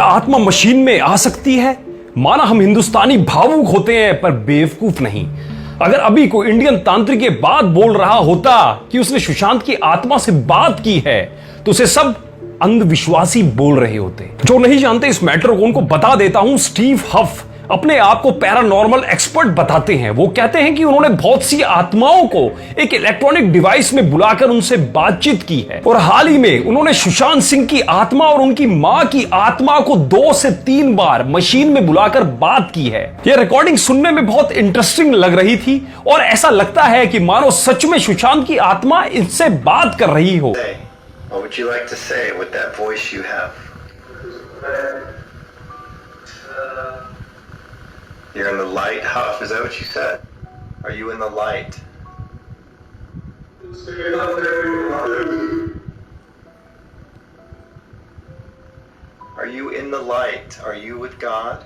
आत्मा मशीन में आ सकती है? माना हम हिंदुस्तानी भावुक होते हैं पर बेवकूफ नहीं। अगर अभी कोई इंडियन तांत्रिक ये बात बोल रहा होता कि उसने सुशांत की आत्मा से बात की है तो उसे सब अंधविश्वासी बोल रहे होते। जो नहीं जानते इस मैटर को उनको बता देता हूं। स्टीव हफ अपने आप को पैरानॉर्मल एक्सपर्ट बताते हैं। वो कहते हैं कि उन्होंने बहुत सी आत्माओं को एक इलेक्ट्रॉनिक डिवाइस में बुलाकर उनसे बातचीत की है और हाल ही में उन्होंने सुशांत सिंह की आत्मा और उनकी मां की आत्मा को 2 से 3 बार मशीन में बुलाकर बात की है। यह रिकॉर्डिंग सुनने में बहुत इंटरेस्टिंग लग रही थी और ऐसा लगता है कि मानो सच में सुशांत की आत्मा इनसे बात कर रही हो। What would you like to say with that voice you have? You're in the light, Huff? Is that what you said? Are you in the light? Are you in the light? Are you with God?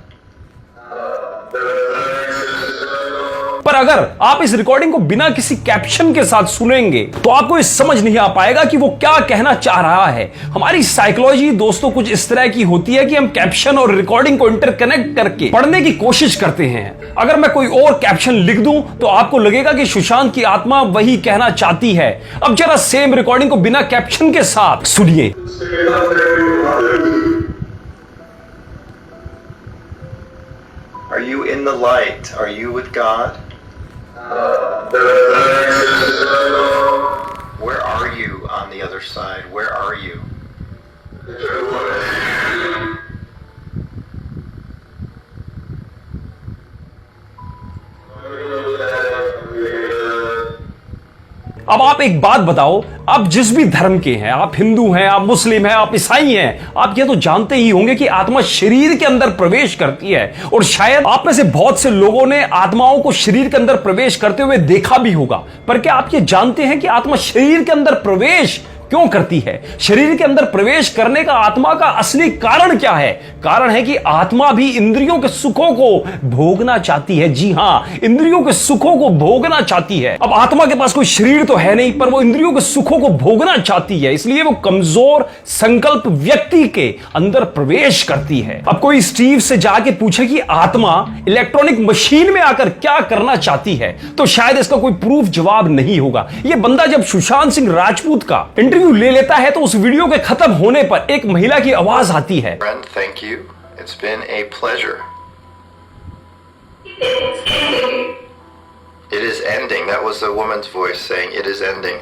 पर अगर आप इस recording को बिना किसी caption के साथ सुनेंगे तो आपको ये समझ नहीं आ पाएगा कि वो क्या कहना चाह रहा है। हमारी साइकोलॉजी दोस्तों कुछ इस तरह की होती है कि हम कैप्शन और रिकॉर्डिंग को इंटरकनेक्ट करके पढ़ने की कोशिश करते हैं। अगर मैं कोई और कैप्शन लिख दूं तो आपको लगेगा कि सुशांत की आत्मा वही कहना चाहती है। अब जरा सेम रिकॉर्डिंग को बिना कैप्शन के साथ सुनिए। Are you in the light? Are you with God? Where are you on the other side? Where are you? अब आप एक बात बताओ, आप जिस भी धर्म के हैं, आप हिंदू हैं, आप मुस्लिम हैं, आप ईसाई हैं, आप ये तो जानते ही होंगे कि आत्मा शरीर के अंदर प्रवेश करती है और शायद आप में से बहुत से लोगों ने आत्माओं को शरीर के अंदर प्रवेश करते हुए देखा भी होगा। पर क्या आप ये जानते हैं कि आत्मा शरीर के अंदर प्रवेश क्यों करती है? शरीर के अंदर प्रवेश करने का आत्मा का असली कारण क्या है? कारण है कि आत्मा भी इंद्रियों के सुखों को भोगना चाहती है। जी हां, इंद्रियों के सुखों को भोगना चाहती है। अब आत्मा के पास कोई शरीर तो है नहीं, पर वो इंद्रियों के सुखों को भोगना चाहती है, इसलिए वो कमजोर संकल्प व्यक्ति के अंदर प्रवेश करती है। अब कोई स्टीव से जाके पूछे कि आत्मा इलेक्ट्रॉनिक मशीन में आकर क्या करना चाहती है तो शायद इसका कोई प्रूफ जवाब नहीं होगा। यह बंदा जब सुशांत सिंह राजपूत का इंटरव्यू ले लेता है तो उस वीडियो के खत्म होने पर एक महिला की आवाज आती है। Friend, thank you. It's been a pleasure. It is ending. That was the woman's voice saying it is ending.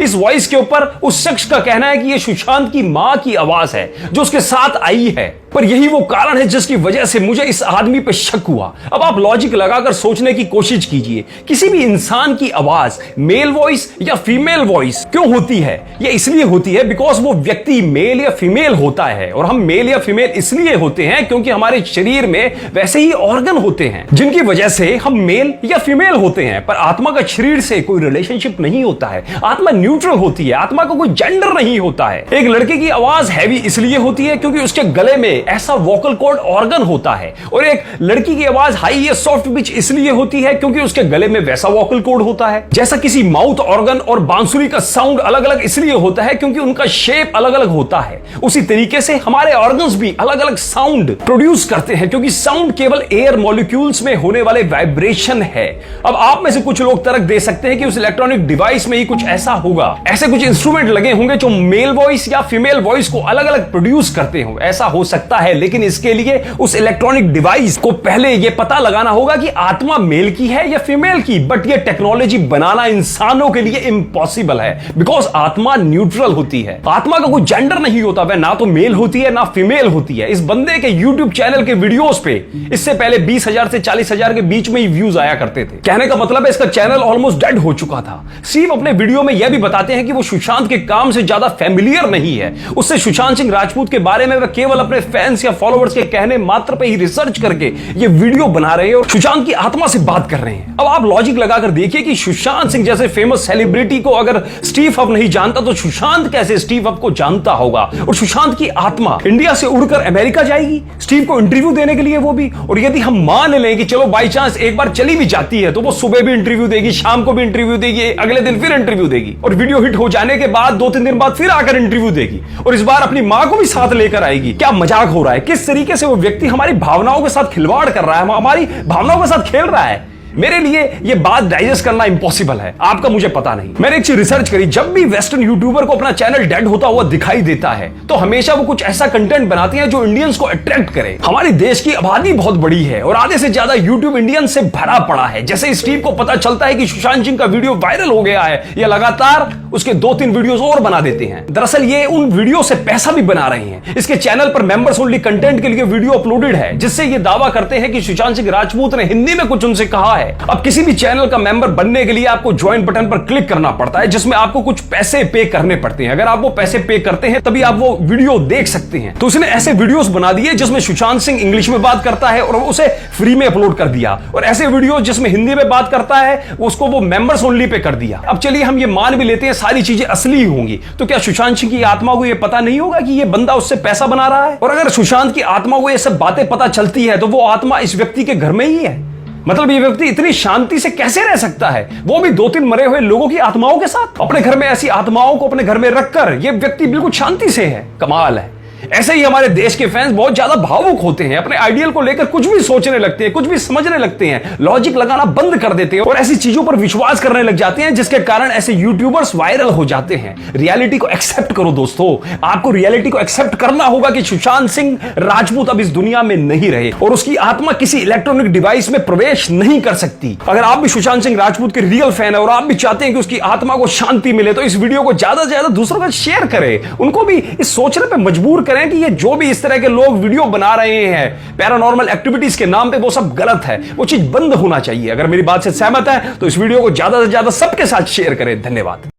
इस वॉइस के ऊपर उस शख्स का कहना है कि यह सुशांत की मां की आवाज है जो उसके साथ आई है। पर यही वो कारण है जिसकी वजह से मुझे इस आदमी पे शक हुआ। अब आप लॉजिक लगाकर सोचने की कोशिश कीजिए, किसी भी इंसान की आवाज मेल वॉइस या फीमेल वॉइस क्यों होती है? यह इसलिए होती है बिकॉज वो व्यक्ति मेल या फीमेल होता है और हम मेल या फीमेल इसलिए होते हैं क्योंकि हमारे शरीर में वैसे ही ऑर्गन होते हैं जिनकी वजह से हम मेल या फीमेल होते हैं। पर आत्मा का शरीर से कोई रिलेशनशिप नहीं होता है। आत्मा न्यूट्रल होती है, आत्मा का कोई जेंडर नहीं होता है। एक लड़के की आवाज हैवी इसलिए होती है क्योंकि उसके गले में ऐसा वोकल कॉर्ड ऑर्गन होता है और एक लड़की की आवाज हाई या सॉफ्ट पिच इसलिए होती है क्योंकि उसके गले में वैसा वोकल कॉर्ड होता है। जैसा किसी माउथ ऑर्गन और बांसुरी का साउंड अलग अलग इसलिए होता है क्योंकि उनका शेप अलग अलग होता है। उसी तरीके से हमारे ऑर्गन्स भी अलग अलग साउंड प्रोड्यूस करते हैं क्योंकि साउंड केवल एयर मॉलिक्यूल्स में होने वाले वाइब्रेशन है। अब आप में से कुछ लोग तर्क दे सकते हैं कि उस इलेक्ट्रॉनिक डिवाइस में ही कुछ ऐसा होगा, ऐसे कुछ इंस्ट्रूमेंट लगे होंगे जो मेल वॉइस या फीमेल वॉइस को अलग अलग प्रोड्यूस करते हो। ऐसा हो सकता है, लेकिन इसके लिए उस इलेक्ट्रॉनिक डिवाइस को पहले यह पता लगाना होगा कि आत्मा मेल की है या फीमेल की। बट यह टेक्नोलॉजी बनाना इंसानों के लिए इम्पॉसिबल है बिकॉज आत्मा न्यूट्रल होती है। आत्मा का कोई जेंडर नहीं होता, वह ना तो मेल होती है ना फीमेल होती है। इस बंदे के यूट्यूब चैनल के वीडियोस पे इससे पहले 20,000 से 40,000 के बीच में ही व्यूज आया करते थे। कहने का मतलब है इसका चैनल ऑलमोस्ट डेड हो चुका था। सिर्फ अपने वीडियो में यह भी बताते हैं कि वो सुशांत के काम से ज्यादा फैमिलियर नहीं है। उससे सुशांत सिंह राजपूत के बारे में वह केवल अपने फैंस या फॉलोअर्स के कहने मात्र पे ही रिसर्च करके ये वीडियो बना रहे हैं और सुशांत की आत्मा से बात कर रहे हैं। अब आप लॉजिक लगाकर देखिए कि सुशांत सिंह जैसे फेमस सेलिब्रिटी को अगर स्टीव हफ नहीं जानता तो सुशांत कैसे स्टीव हफ को जानता होगा? और सुशांत की आत्मा इंडिया से उड़कर अमेरिका जाएगी स्टीव को इंटरव्यू देने के लिए, वो भी। और यदि हम मान लें कि चलो बाई चांस एक बार चली भी जाती है तो वो सुबह भी इंटरव्यू देगी, शाम को भी इंटरव्यू देगी, अगले दिन फिर इंटरव्यू देगी और वीडियो हिट हो जाने के बाद 2-3 दिन बाद फिर आकर इंटरव्यू देगी और इस बार अपनी मां को भी साथ लेकर आएगी। क्या मजाक मजाक हो रहा है, किस तरीके से वो व्यक्ति हमारी भावनाओं के साथ खिलवाड़ कर रहा है, हमारी भावनाओं के साथ खेल रहा है। मेरे लिए ये बात डाइजेस्ट करना इंपॉसिबल है, आपका मुझे पता नहीं। मैंने एक चीज रिसर्च करी, जब भी वेस्टर्न यूट्यूबर को अपना चैनल डेड होता हुआ दिखाई देता है तो हमेशा वो कुछ ऐसा कंटेंट बनाते हैं जो इंडियंस को अट्रैक्ट करे। हमारे देश की आबादी बहुत बड़ी है और आधे से ज्यादा यूट्यूब इंडियंस से भरा पड़ा है। जैसे इस टीम को पता चलता है कि सुशांत सिंह का वीडियो वायरल हो गया है, ये लगातार उसके 2-3 वीडियोस और बना देते हैं। दरअसल ये उन वीडियो से पैसा भी बना रहे हैं। इसके चैनल पर मेंबर्स ओनली कंटेंट के लिए वीडियो अपलोडेड है, जिससे ये दावा करते हैं कि सुशांत सिंह राजपूत ने हिंदी में कुछ उनसे कहा है। अब किसी भी चैनल का मेंबर बनने के लिए आपको ज्वाइन बटन पर क्लिक करना पड़ता है, जिसमें आपको कुछ पैसे पे करने पड़ते हैं। अगर आप वो पैसे पे करते हैं तभी आप वो वीडियो देख सकते हैं। तो उसने ऐसे वीडियोस बना दिए जिसमें सुशांत सिंह इंग्लिश में बात करता है और उसे फ्री में अपलोड कर दिया, और ऐसे वीडियो जिसमें हिंदी में बात करता है उसको वो मेंबर्स ओनली पे कर दिया। अब चलिए हम ये मान भी लेते हैं सारी चीजें असली होंगी, तो क्या सुशांत सिंह की आत्मा को यह पता नहीं होगा कि ये बंदा उससे पैसा बना रहा है? और अगर सुशांत की आत्मा को ये सब बातें पता चलती है तो वो आत्मा इस व्यक्ति के घर में ही है। मतलब ये व्यक्ति इतनी शांति से कैसे रह सकता है, वो भी 2-3 मरे हुए लोगों की आत्माओं के साथ? अपने घर में ऐसी आत्माओं को अपने घर में रखकर ये व्यक्ति बिल्कुल शांति से है। कमाल है। ऐसे ही हमारे देश के फैंस बहुत ज्यादा भावुक होते हैं, अपने आइडियल को लेकर कुछ भी सोचने लगते हैं, कुछ भी समझने लगते हैं, लॉजिक लगाना बंद कर देते हैं और ऐसी चीजों पर विश्वास करने लग जाते हैं जिसके कारण ऐसे यूट्यूबर्स वायरल हो जाते हैं। रियलिटी को एक्सेप्ट करो दोस्तों, आपको रियलिटी को एक्सेप्ट करना होगा कि सुशांत सिंह राजपूत अब इस दुनिया में नहीं रहे और उसकी आत्मा किसी इलेक्ट्रॉनिक डिवाइस में प्रवेश नहीं कर सकती। अगर आप भी सुशांत सिंह राजपूत के रियल फैन है और आप भी चाहते हैं कि उसकी आत्मा को शांति मिले तो इस वीडियो को ज्यादा से ज्यादा दूसरों का शेयर करें, उनको भी इस सोचने पर मजबूर करें कि ये जो भी इस तरह के लोग वीडियो बना रहे हैं पैरानॉर्मल एक्टिविटीज के नाम पे, वो सब गलत है, वो चीज बंद होना चाहिए। अगर मेरी बात से सहमत है तो इस वीडियो को ज्यादा से ज्यादा सबके साथ शेयर करें। धन्यवाद।